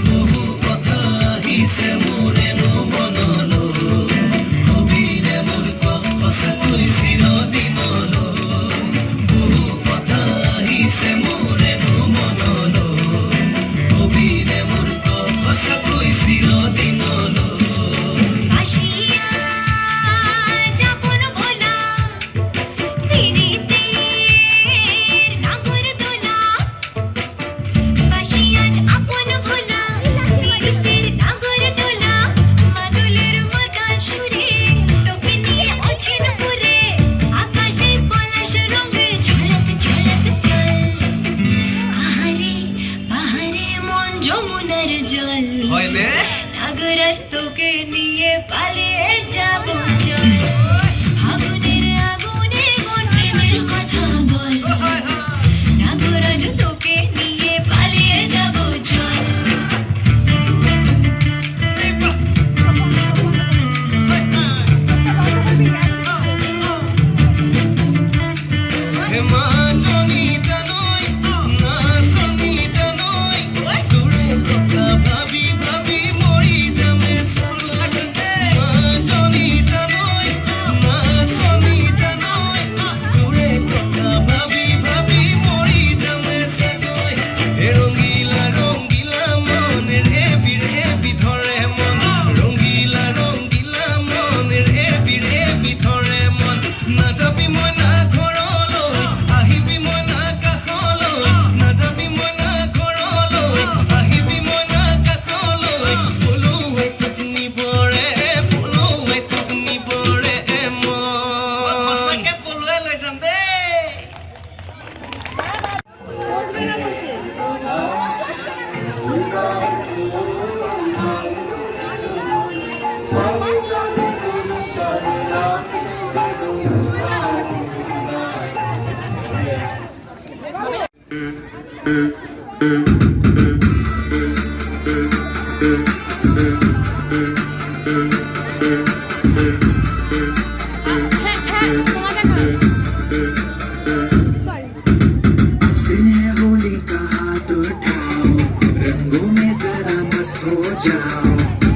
বহু কথা আহিছে মোৰেনো মনলৈ, কবিৰে মোৰ সঁচাকৈ চিৰদিনলৈ। বহু কথা আহিছে মোৰেনো মনলৈ, কবিৰে মোৰ সঁচাকৈ চিৰদিনলৈ। নাগরাজ তোকে নিয়ে পালিয়ে যাব চল, আগুনের আগুনে মন প্রেমের কথা বল, নাগরাজ তোকে নিয়ে পালিয়ে যাব চল।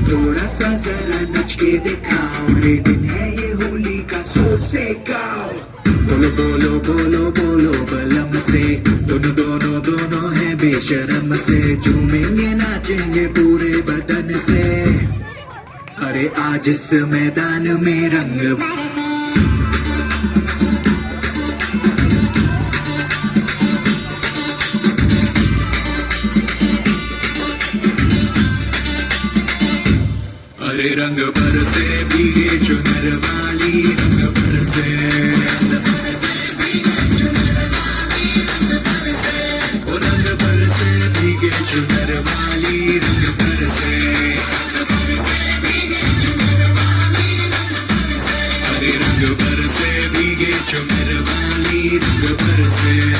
थोड़ा सा जरा नच के दिखाओ, रे दिन है ये होली का, जोर से गाओ। बोलो बोलो बोलो बोलो बलम से, दोनों दोनों दोनों है बेशरम से, झूमेंगे नाचेंगे पूरे बदन से, अरे आज इस मैदान में रंग। अरे रंग बरसे भीगे चुनर वाली, रंग बरसे, रंग बरसे भीगे चुनर वाली, रंग बरसे, ओ रंग बरसे भीगे चुनर वाली, रंग बरसे, रंग बरसे भीगे चुनर वाली, रंग बरसे, अरे रंग बरसे भीगे चुनर वाली, रंग बरसे।